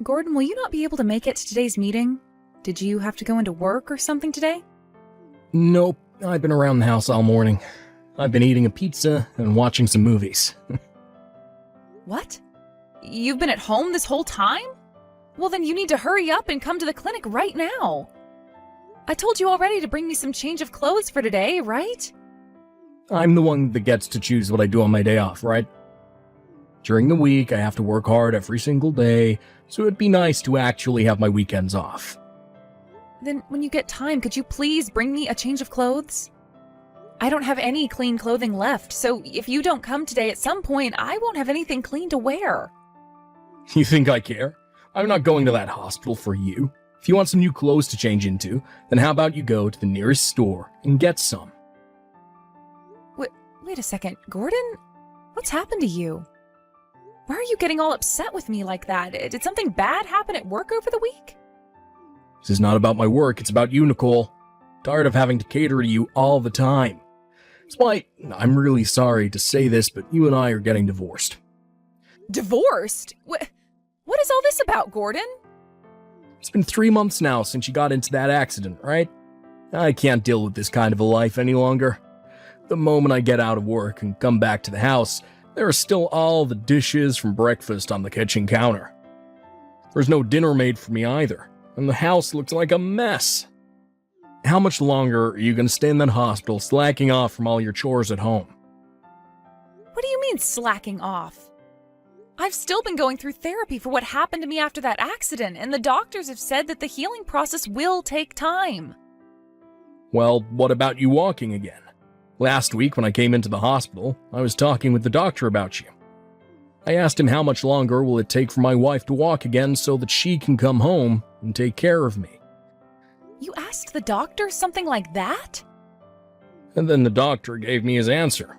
Gordon, will you not be able to make it to today's meeting? Did you have to go into work or something today? Nope, I've been around the house all morning. I've been eating a pizza and watching some movies. What? You've been at home this whole time? Well, then you need to hurry up and come to the clinic right now. I told you already to bring me some change of clothes for today, right? I'm the one that gets to choose what I do on my day off, right? During the week, I have to work hard every single day, so it'd be nice to actually have my weekends off. Then when you get time, could you please bring me a change of clothes? I don't have any clean clothing left, so if you don't come today at some point, I won't have anything clean to wear. You think I care? I'm not going to that hospital for you. If you want some new clothes to change into, then how about you go to the nearest store and get some? Wait a second, Gordon? What's happened to you? Why are you getting all upset with me like that? Did something bad happen at work over the week? This is not about my work, it's about you, Nicole. Tired of having to cater to you all the time. That's why I'm really sorry to say this, but you and I are getting divorced. Divorced? What is all this about, Gordon? It's been 3 months now since you got into that accident, right? I can't deal with this kind of a life any longer. The moment I get out of work and come back to the house, there are still all the dishes from breakfast on the kitchen counter. There's no dinner made for me either, and the house looks like a mess. How much longer are you going to stay in that hospital slacking off from all your chores at home? What do you mean slacking off? I've still been going through therapy for what happened to me after that accident, and the doctors have said that the healing process will take time. Well, what about you walking again? Last week when I came into the hospital, I was talking with the doctor about you. I asked him how much longer will it take for my wife to walk again so that she can come home and take care of me. You asked the doctor something like that? And then the doctor gave me his answer.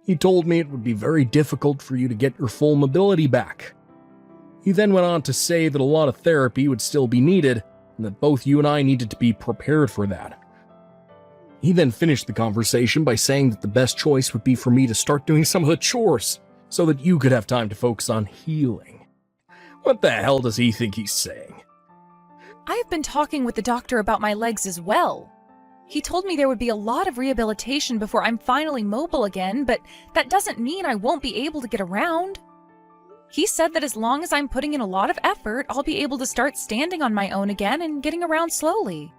He told me it would be very difficult for you to get your full mobility back. He then went on to say that a lot of therapy would still be needed, and that both you and I needed to be prepared for that. He then finished the conversation by saying that the best choice would be for me to start doing some of the chores, so that you could have time to focus on healing. What the hell does he think he's saying? I have been talking with the doctor about my legs as well. He told me there would be a lot of rehabilitation before I'm finally mobile again, but that doesn't mean I won't be able to get around. He said that as long as I'm putting in a lot of effort, I'll be able to start standing on my own again and getting around slowly.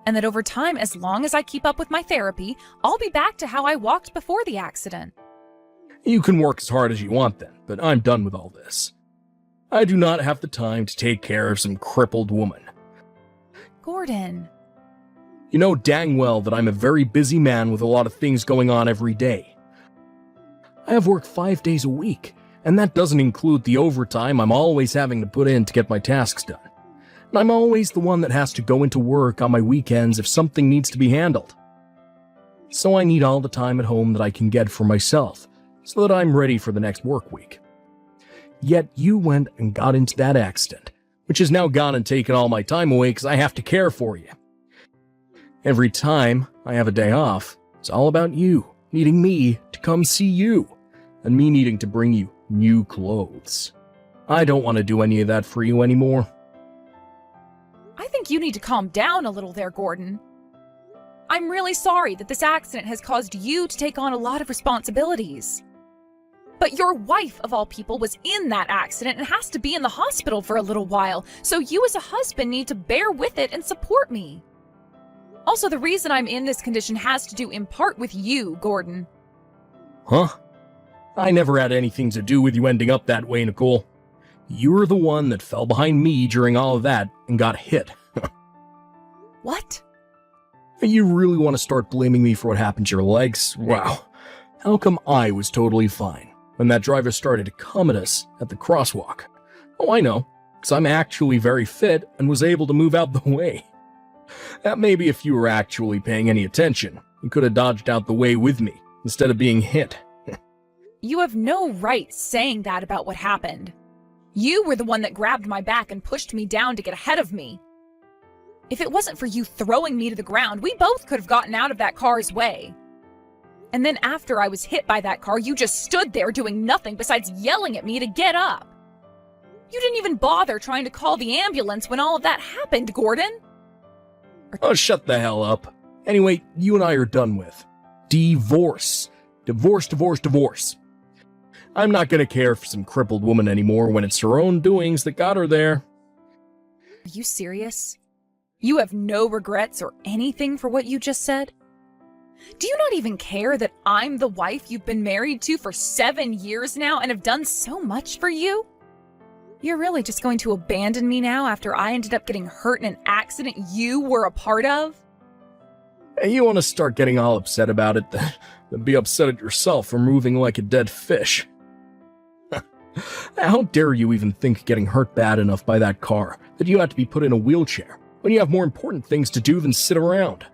And that over time, as long as I keep up with my therapy, I'll be back to how I walked before the accident. You can work as hard as you want then, but I'm done with all this. I do not have the time to take care of some crippled woman. Gordon. You know dang well that I'm a very busy man with a lot of things going on every day. I have work 5 days a week, and that doesn't include the overtime I'm always having to put in to get my tasks done. And I'm always the one that has to go into work on my weekends if something needs to be handled. So I need all the time at home that I can get for myself, so that I'm ready for the next work week. Yet you went and got into that accident, which has now gone and taken all my time away because I have to care for you. Every time I have a day off, it's all about you needing me to come see you, and me needing to bring you new clothes. I don't want to do any of that for you anymore. I think you need to calm down a little there, Gordon. I'm really sorry that this accident has caused you to take on a lot of responsibilities. But your wife, of all people, was in that accident and has to be in the hospital for a little while, so you as a husband need to bear with it and support me. Also, the reason I'm in this condition has to do in part with you, Gordon. Huh? I never had anything to do with you ending up that way, Nicole. You were the one that fell behind me during all of that and got hit. What? You really want to start blaming me for what happened to your legs? Wow. How come I was totally fine when that driver started to come at us at the crosswalk? Oh, I know, because I'm actually very fit and was able to move out the way. That maybe if you were actually paying any attention, you could have dodged out the way with me instead of being hit. You have no right saying that about what happened. You were the one that grabbed my back and pushed me down to get ahead of me. If it wasn't for you throwing me to the ground, we both could have gotten out of that car's way. And then after I was hit by that car, you just stood there doing nothing besides yelling at me to get up. You didn't even bother trying to call the ambulance when all of that happened, Gordon. Oh, shut the hell up. Anyway, you and I are done with. Divorce. Divorce, divorce, divorce. I'm not gonna care for some crippled woman anymore when it's her own doings that got her there. Are you serious? You have no regrets or anything for what you just said? Do you not even care that I'm the wife you've been married to for 7 years now and have done so much for you? You're really just going to abandon me now after I ended up getting hurt in an accident you were a part of? Hey, you want to start getting all upset about it, then be upset at yourself for moving like a dead fish. How dare you even think getting hurt bad enough by that car that you had to be put in a wheelchair when you have more important things to do than sit around?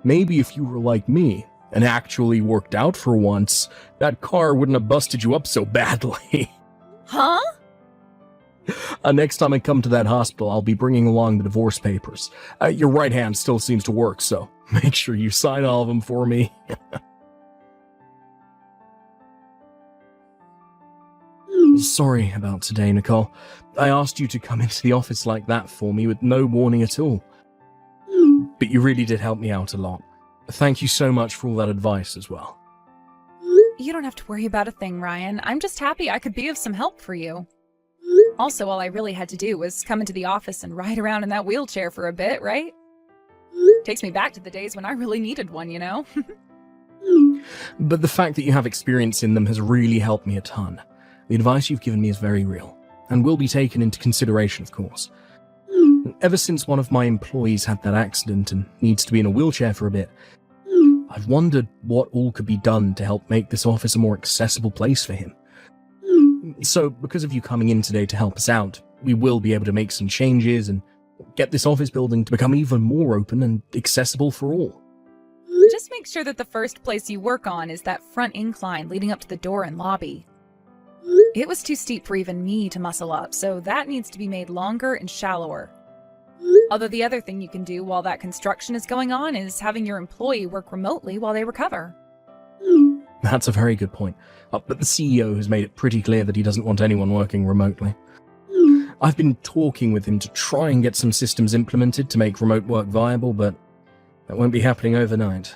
Maybe if you were like me and actually worked out for once, that car wouldn't have busted you up so badly. Huh? Next time I come to that hospital, I'll be bringing along the divorce papers. Your right hand still seems to work, so make sure you sign all of them for me. Sorry about today, Nicole. I asked you to come into the office like that for me with no warning at all. But you really did help me out a lot. Thank you so much for all that advice as well. You don't have to worry about a thing, Ryan. I'm just happy I could be of some help for you. Also, all I really had to do was come into the office and ride around in that wheelchair for a bit, right? Takes me back to the days when I really needed one, you know? But the fact that you have experience in them has really helped me a ton. The advice you've given me is very real, and will be taken into consideration, of course. Ever since one of my employees had that accident and needs to be in a wheelchair for a bit, I've wondered what all could be done to help make this office a more accessible place for him. So, because of you coming in today to help us out, we will be able to make some changes and get this office building to become even more open and accessible for all. Just make sure that the first place you work on is that front incline leading up to the door and lobby. It was too steep for even me to muscle up, so that needs to be made longer and shallower. Although the other thing you can do while that construction is going on is having your employee work remotely while they recover. That's a very good point, but the CEO has made it pretty clear that he doesn't want anyone working remotely. I've been talking with him to try and get some systems implemented to make remote work viable, but that won't be happening overnight.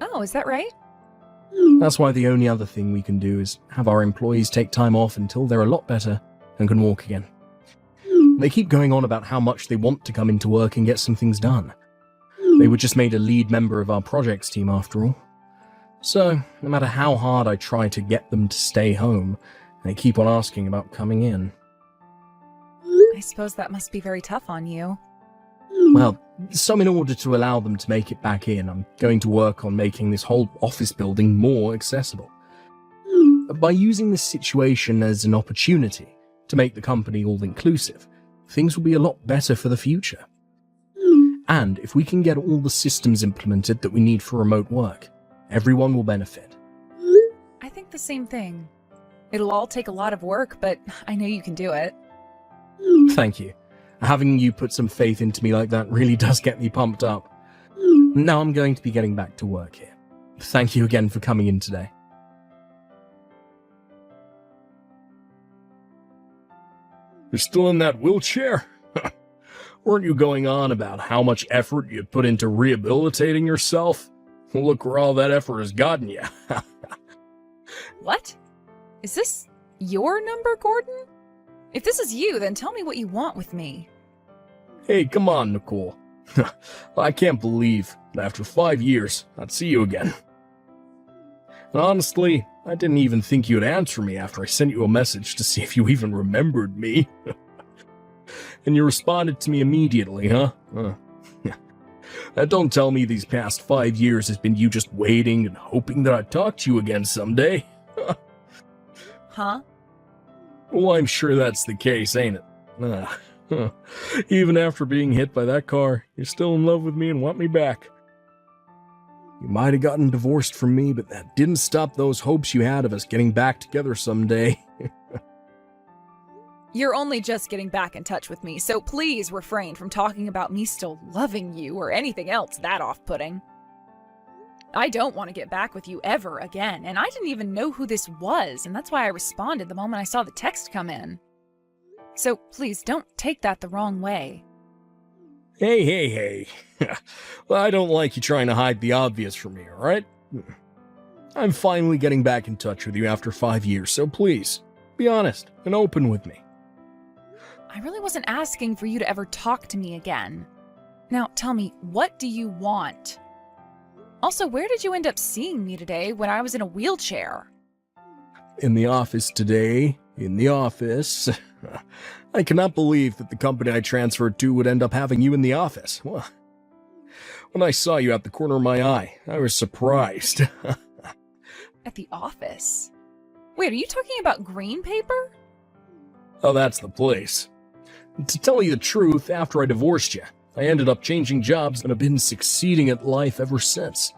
Oh, is that right? That's why the only other thing we can do is have our employees take time off until they're a lot better and can walk again. They keep going on about how much they want to come into work and get some things done. They were just made a lead member of our projects team after all. So, no matter how hard I try to get them to stay home, they keep on asking about coming in. I suppose that must be very tough on you. Well, so in order to allow them to make it back in, I'm going to work on making this whole office building more accessible. By using this situation as an opportunity to make the company all-inclusive, things will be a lot better for the future. And if we can get all the systems implemented that we need for remote work, everyone will benefit. I think the same thing. It'll all take a lot of work, but I know you can do it. Thank you. Having you put some faith into me like that really does get me pumped up. Now I'm going to be getting back to work here. Thank you again for coming in today. You're still in that wheelchair? Weren't you going on about how much effort you put into rehabilitating yourself? Look where all that effort has gotten you. What? Is this your number, Gordon? If this is you, then tell me what you want with me. Hey, come on, Nicole. I can't believe that after 5 years, I'd see you again. And honestly, I didn't even think you'd answer me after I sent you a message to see if you even remembered me. And you responded to me immediately, huh? Now don't tell me these past 5 years has been you just waiting and hoping that I'd talk to you again someday. Huh? Well, I'm sure that's the case, ain't it? Even after being hit by that car, you're still in love with me and want me back. You might have gotten divorced from me, but that didn't stop those hopes you had of us getting back together someday. You're only just getting back in touch with me, so please refrain from talking about me still loving you or anything else that off-putting. I don't want to get back with you ever again, and I didn't even know who this was, and that's why I responded the moment I saw the text come in. So please don't take that the wrong way. Hey. Well, I don't like you trying to hide the obvious from me, alright? I'm finally getting back in touch with you after 5 years, so please, be honest and open with me. I really wasn't asking for you to ever talk to me again. Now tell me, what do you want? Also, where did you end up seeing me today when I was in a wheelchair? In the office today, in the office. I cannot believe that the company I transferred to would end up having you in the office. Well, when I saw you out the corner of my eye, I was surprised. At the office? Wait, are you talking about green paper? Oh, that's the place. To tell you the truth, after I divorced you, I ended up changing jobs and have been succeeding at life ever since.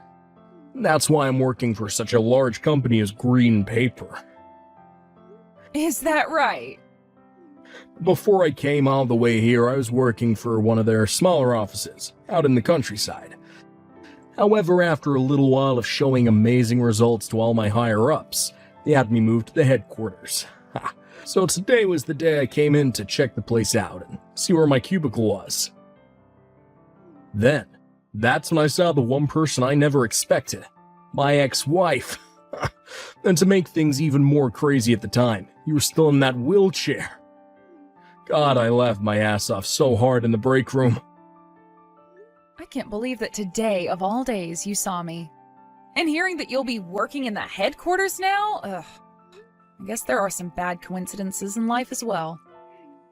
That's why I'm working for such a large company as Green Paper. Is that right? Before I came all the way here, I was working for one of their smaller offices, out in the countryside. However, after a little while of showing amazing results to all my higher-ups, they had me moved to the headquarters. So today was the day I came in to check the place out and see where my cubicle was. Then, that's when I saw the one person I never expected, my ex-wife. And to make things even more crazy at the time, you were still in that wheelchair. God, I laughed my ass off so hard in the break room. I can't believe that today, of all days, you saw me. And hearing that you'll be working in the headquarters now? Ugh. I guess there are some bad coincidences in life as well.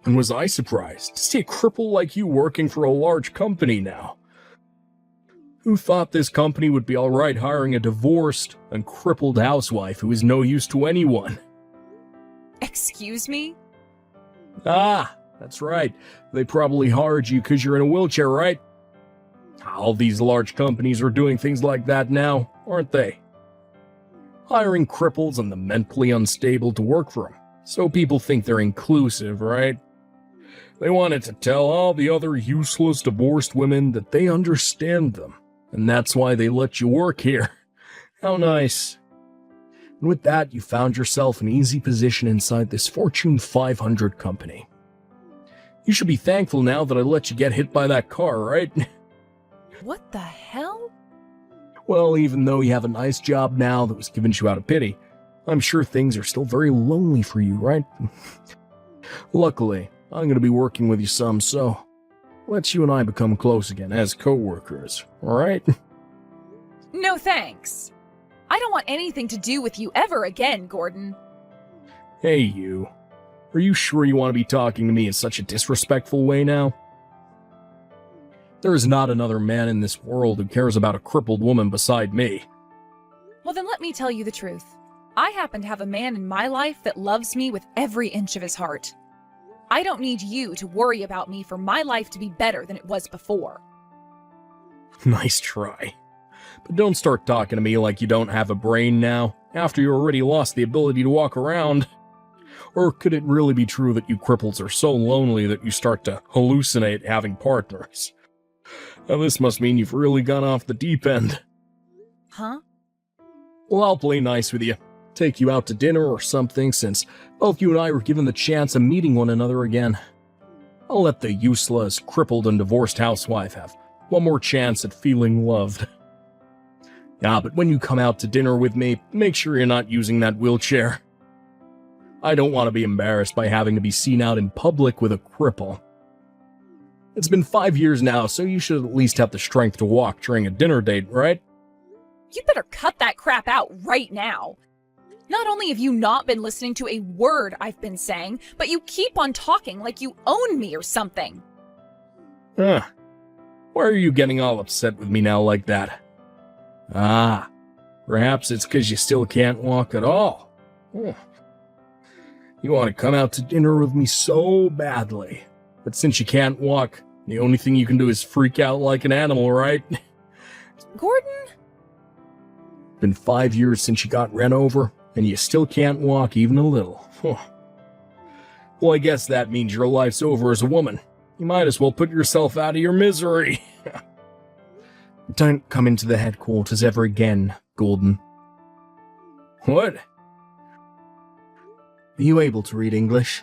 And was I surprised to see a cripple like you working for a large company now? Who thought this company would be alright hiring a divorced and crippled housewife who is no use to anyone? Excuse me? Ah, that's right. They probably hired you because you're in a wheelchair, right? All these large companies are doing things like that now, aren't they? Hiring cripples and the mentally unstable to work for them, so people think they're inclusive, right? They wanted to tell all the other useless divorced women that they understand them, and that's why they let you work here. How nice. And with that, you found yourself an easy position inside this Fortune 500 company. You should be thankful now that I let you get hit by that car, right? What the hell? Well, even though you have a nice job now that was given to you out of pity, I'm sure things are still very lonely for you, right? Luckily, I'm going to be working with you some, so let's you and I become close again as co-workers, alright? No thanks. I don't want anything to do with you ever again, Gordon. Hey, you. Are you sure you want to be talking to me in such a disrespectful way now? There is not another man in this world who cares about a crippled woman beside me. Well, then let me tell you the truth. I happen to have a man in my life that loves me with every inch of his heart. I don't need you to worry about me for my life to be better than it was before. Nice try. But don't start talking to me like you don't have a brain now, after you already lost the ability to walk around. Or could it really be true that you cripples are so lonely that you start to hallucinate having partners? Now this must mean you've really gone off the deep end. Huh? Well, I'll play nice with you. Take you out to dinner or something, since both you and I were given the chance of meeting one another again. I'll let the useless, crippled, and divorced housewife have one more chance at feeling loved. Yeah, but when you come out to dinner with me, make sure you're not using that wheelchair. I don't want to be embarrassed by having to be seen out in public with a cripple. It's been 5 years now, so you should at least have the strength to walk during a dinner date, right? You better cut that crap out right now. Not only have you not been listening to a word I've been saying, but you keep on talking like you own me or something. Why are you getting all upset with me now like that? Ah, perhaps it's because you still can't walk at all. You want to come out to dinner with me so badly. But since you can't walk, the only thing you can do is freak out like an animal, right? Gordon? Been 5 years since you got run over, and you still can't walk even a little. Well, I guess that means your life's over as a woman. You might as well put yourself out of your misery. Don't come into the headquarters ever again, Gordon. What? Are you able to read English?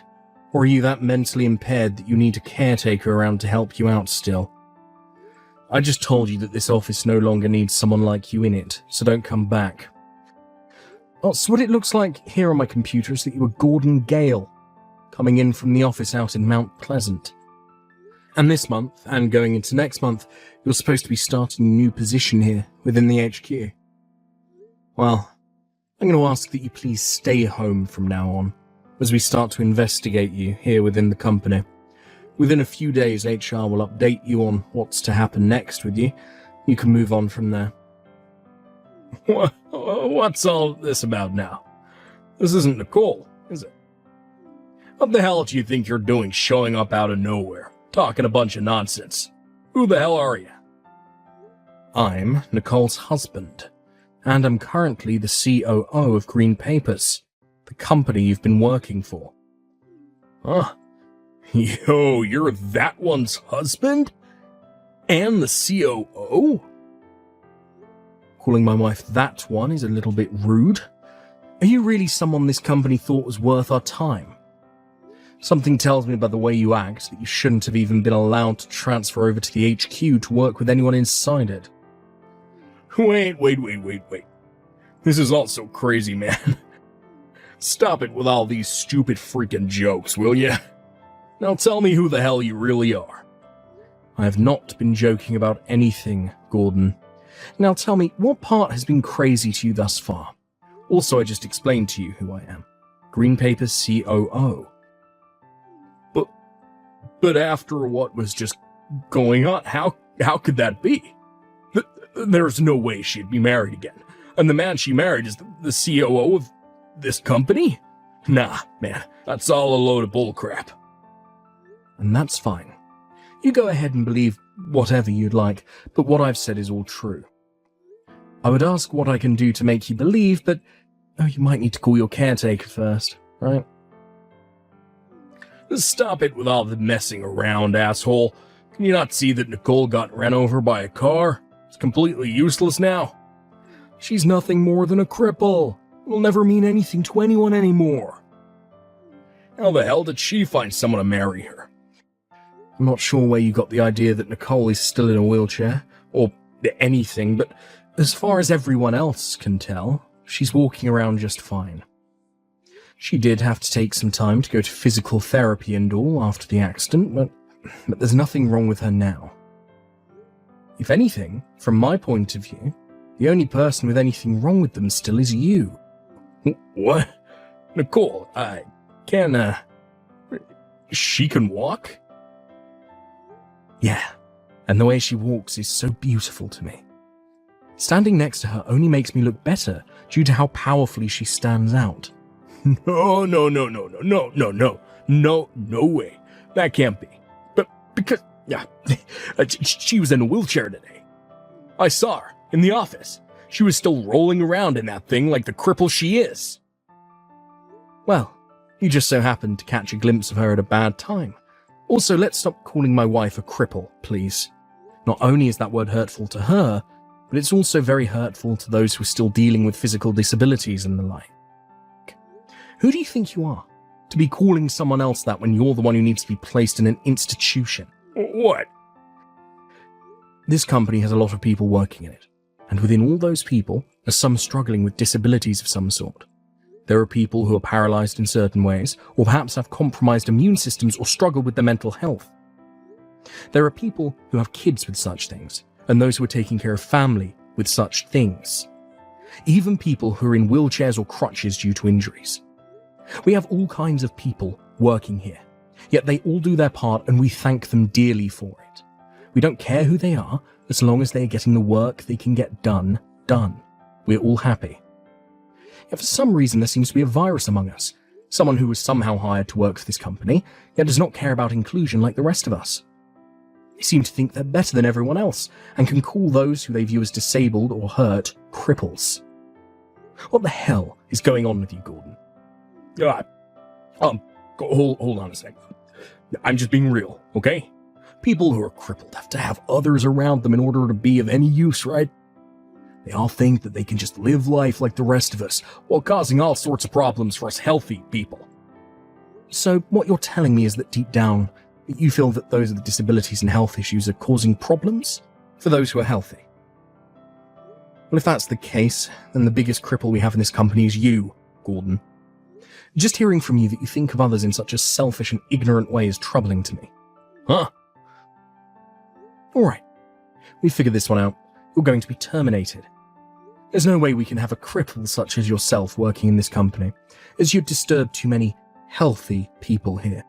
Or are you that mentally impaired that you need a caretaker around to help you out still? I just told you that this office no longer needs someone like you in it, so don't come back. Oh, so what it looks like here on my computer is that you were Gordon Gale, coming in from the office out in Mount Pleasant. And this month, and going into next month, you're supposed to be starting a new position here within the HQ. Well, I'm going to ask that you please stay home from now on, as we start to investigate you here within the company. Within a few days, HR will update you on what's to happen next with you. You can move on from there. What's all this about now? This isn't Nicole, is it? What the hell do you think you're doing showing up out of nowhere, talking a bunch of nonsense? Who the hell are you? I'm Nicole's husband, and I'm currently the COO of Green Papers, the company you've been working for. Huh? Yo, you're that one's husband? And the COO? Calling my wife that one is a little bit rude. Are you really someone this company thought was worth our time? Something tells me by the way you act that you shouldn't have even been allowed to transfer over to the HQ to work with anyone inside it. Wait. This is all so crazy, man. Stop it with all these stupid freaking jokes, will ya? Now tell me who the hell you really are. I have not been joking about anything, Gordon. Now tell me, what part has been crazy to you thus far? Also, I just explained to you who I am. Green Papers COO. But after what was just going on, how could that be? There's no way she'd be married again. And the man she married is the COO of this company? Nah, man, that's all a load of bullcrap. And that's fine. You go ahead and believe whatever you'd like, but what I've said is all true. I would ask what I can do to make you believe, but you might need to call your caretaker first, right? Stop it with all the messing around, asshole. Can you not see that Nicole got ran over by a car? It's completely useless now. She's nothing more than a cripple. Will never mean anything to anyone anymore. How the hell did she find someone to marry her? I'm not sure where you got the idea that Nicole is still in a wheelchair, or anything, but as far as everyone else can tell, she's walking around just fine. She did have to take some time to go to physical therapy and all after the accident, but there's nothing wrong with her now. If anything, from my point of view, the only person with anything wrong with them still is you. What? Nicole, she can walk? Yeah, and the way she walks is so beautiful to me. Standing next to her only makes me look better due to how powerfully she stands out. No way. That can't be. But because, she was in a wheelchair today. I saw her in the office. She was still rolling around in that thing like the cripple she is. Well, you just so happened to catch a glimpse of her at a bad time. Also, let's stop calling my wife a cripple, please. Not only is that word hurtful to her, but it's also very hurtful to those who are still dealing with physical disabilities and the like. Who do you think you are, to be calling someone else that when you're the one who needs to be placed in an institution? What? This company has a lot of people working in it, and within all those people are some struggling with disabilities of some sort. There are people who are paralyzed in certain ways, or perhaps have compromised immune systems or struggle with their mental health. There are people who have kids with such things, and those who are taking care of family with such things. Even people who are in wheelchairs or crutches due to injuries. We have all kinds of people working here, yet they all do their part and we thank them dearly for it. We don't care who they are, as long as they are getting the work they can get done. We're all happy. Yet for some reason there seems to be a virus among us, someone who was somehow hired to work for this company, yet does not care about inclusion like the rest of us. They seem to think they're better than everyone else, and can call those who they view as disabled or hurt cripples. What the hell is going on with you, Gordon? Hold on a second. I'm just being real, okay? People who are crippled have to have others around them in order to be of any use, right? They all think that they can just live life like the rest of us, while causing all sorts of problems for us healthy people. So what you're telling me is that deep down, you feel that those are the disabilities and health issues are causing problems for those who are healthy. Well, if that's the case, then the biggest cripple we have in this company is you, Gordon. Just hearing from you that you think of others in such a selfish and ignorant way is troubling to me. Huh? Alright, we figured this one out. You're going to be terminated. There's no way we can have a cripple such as yourself working in this company, as you'd disturb too many healthy people here.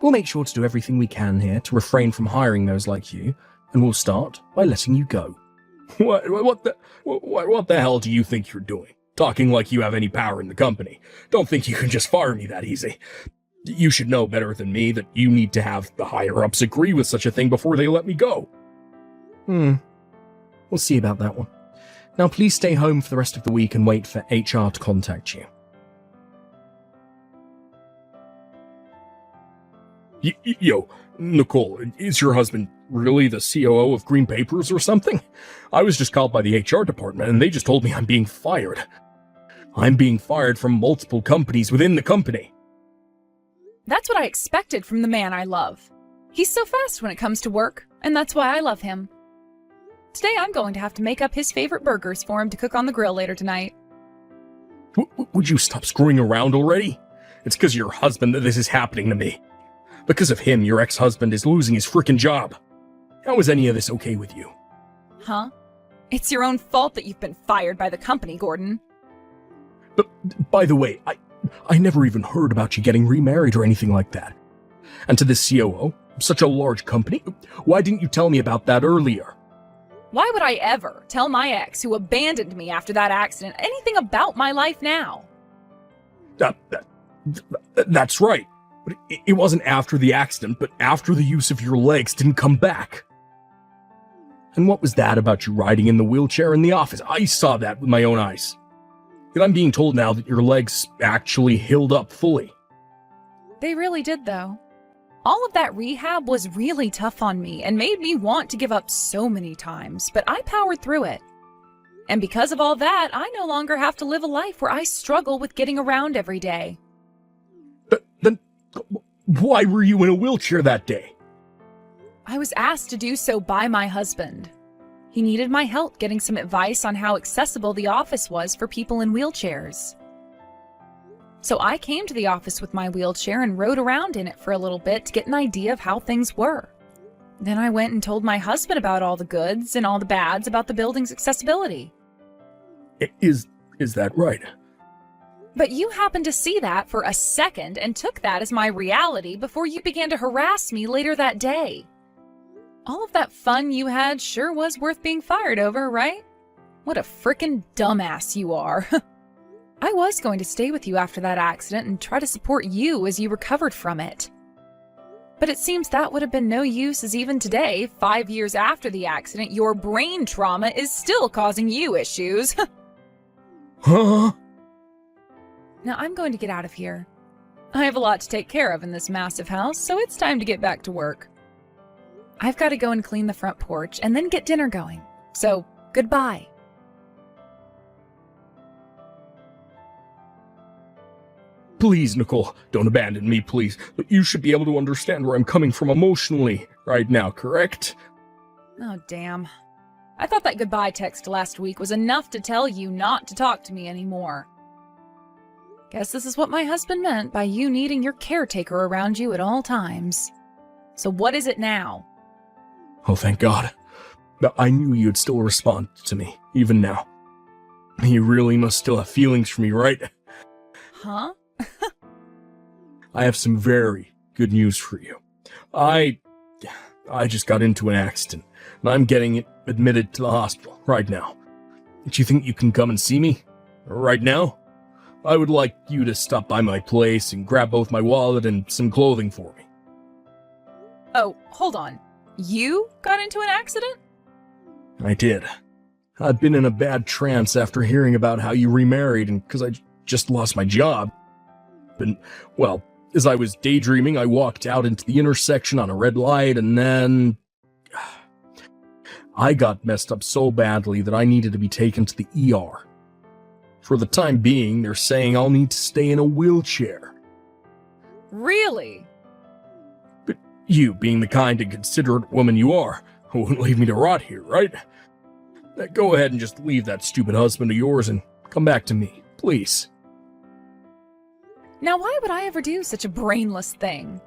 We'll make sure to do everything we can here to refrain from hiring those like you, and we'll start by letting you go. What the hell do you think you're doing? Talking like you have any power in the company. Don't think you can just fire me that easy. You should know better than me that you need to have the higher-ups agree with such a thing before they let me go. We'll see about that one. Now please stay home for the rest of the week and wait for HR to contact you. Yo, Nicole, is your husband really the COO of Green Papers or something? I was just called by the HR department and they just told me I'm being fired. I'm being fired from multiple companies within the company. That's what I expected from the man I love. He's so fast when it comes to work, and that's why I love him. Today I'm going to have to make up his favorite burgers for him to cook on the grill later tonight. Would you stop screwing around already? It's because of your husband that this is happening to me. Because of him, your ex-husband is losing his frickin' job. How is any of this okay with you? Huh? It's your own fault that you've been fired by the company, Gordon. But, by the way, I never even heard about you getting remarried or anything like that. And to this COO, such a large company, why didn't you tell me about that earlier? Why would I ever tell my ex who abandoned me after that accident anything about my life now? That's right. But it wasn't after the accident, but after the use of your legs didn't come back. And what was that about you riding in the wheelchair in the office? I saw that with my own eyes. Yet I'm being told now that your legs actually healed up fully. They really did, though. All of that rehab was really tough on me and made me want to give up so many times, but I powered through it. And because of all that, I no longer have to live a life where I struggle with getting around every day. Then why were you in a wheelchair that day? I was asked to do so by my husband. He needed my help getting some advice on how accessible the office was for people in wheelchairs. So I came to the office with my wheelchair and rode around in it for a little bit to get an idea of how things were. Then I went and told my husband about all the goods and all the bads about the building's accessibility. Is that right? But you happened to see that for a second and took that as my reality before you began to harass me later that day. All of that fun you had sure was worth being fired over, right? What a frickin' dumbass you are. I was going to stay with you after that accident and try to support you as you recovered from it. But it seems that would have been no use, as even today, 5 years after the accident, your brain trauma is still causing you issues. Huh? Now I'm going to get out of here. I have a lot to take care of in this massive house, so it's time to get back to work. I've got to go and clean the front porch and then get dinner going. So, goodbye. Please, Nicole, don't abandon me, please. You should be able to understand where I'm coming from emotionally right now, correct? Oh, damn. I thought that goodbye text last week was enough to tell you not to talk to me anymore. Guess this is what my husband meant by you needing your caretaker around you at all times. So what is it now? Oh, thank God. But I knew you'd still respond to me, even now. You really must still have feelings for me, right? Huh? I have some very good news for you. I just got into an accident, and I'm getting admitted to the hospital right now. Do you think you can come and see me? Right now? I would like you to stop by my place and grab both my wallet and some clothing for me. Oh, hold on. You got into an accident? I did. I'd been in a bad trance after hearing about how you remarried and because I just lost my job. But, well, as I was daydreaming, I walked out into the intersection on a red light and then I got messed up so badly that I needed to be taken to the ER. For the time being, they're saying I'll need to stay in a wheelchair. Really? But you, being the kind and considerate woman you are, wouldn't leave me to rot here, right? Now go ahead and just leave that stupid husband of yours and come back to me, please. Now why would I ever do such a brainless thing?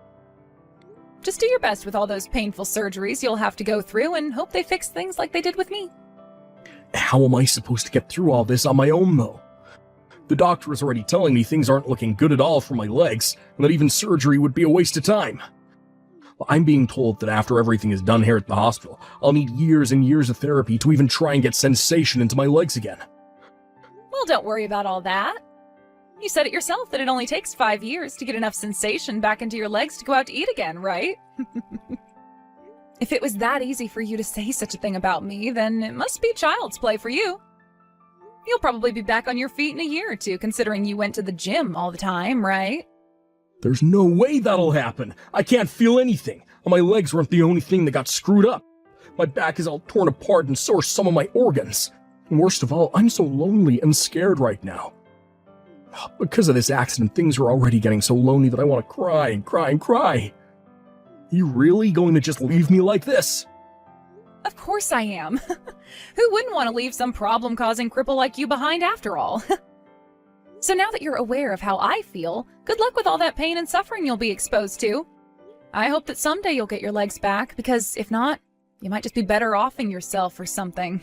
Just do your best with all those painful surgeries you'll have to go through and hope they fix things like they did with me. How am I supposed to get through all this on my own, though? The doctor is already telling me things aren't looking good at all for my legs, and that even surgery would be a waste of time. I'm being told that after everything is done here at the hospital, I'll need years and years of therapy to even try and get sensation into my legs again. Well, don't worry about all that. You said it yourself that it only takes 5 years to get enough sensation back into your legs to go out to eat again, right? If it was that easy for you to say such a thing about me, then it must be child's play for you. You'll probably be back on your feet in a year or two, considering you went to the gym all the time, right? There's no way that'll happen. I can't feel anything. And my legs weren't the only thing that got screwed up. My back is all torn apart and so are some of my organs. And worst of all, I'm so lonely and scared right now. Because of this accident, things are already getting so lonely that I want to cry and cry and cry. You really going to just leave me like this? Of course I am. Who wouldn't want to leave some problem-causing cripple like you behind after all? So now that you're aware of how I feel, good luck with all that pain and suffering you'll be exposed to. I hope that someday you'll get your legs back, because if not, you might just be better offing yourself or something.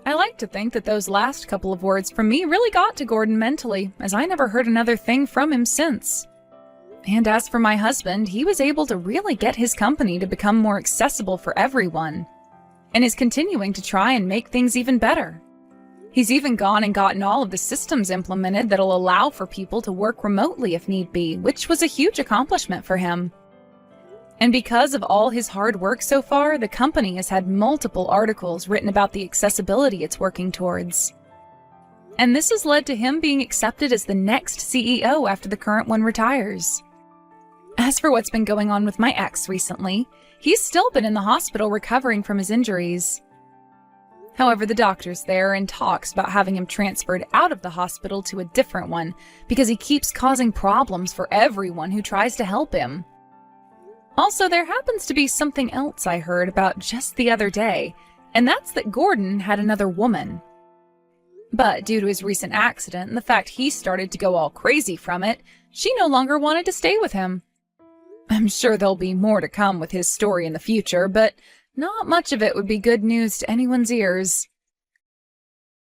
I like to think that those last couple of words from me really got to Gordon mentally, as I never heard another thing from him since. And as for my husband, he was able to really get his company to become more accessible for everyone, and is continuing to try and make things even better. He's even gone and gotten all of the systems implemented that'll allow for people to work remotely if need be, which was a huge accomplishment for him. And because of all his hard work so far, the company has had multiple articles written about the accessibility it's working towards. And this has led to him being accepted as the next CEO after the current one retires. As for what's been going on with my ex recently, he's still been in the hospital recovering from his injuries. However, the doctor's there and talks about having him transferred out of the hospital to a different one because he keeps causing problems for everyone who tries to help him. Also, there happens to be something else I heard about just the other day, and that's that Gordon had another woman. But due to his recent accident and the fact he started to go all crazy from it, she no longer wanted to stay with him. I'm sure there'll be more to come with his story in the future, but not much of it would be good news to anyone's ears.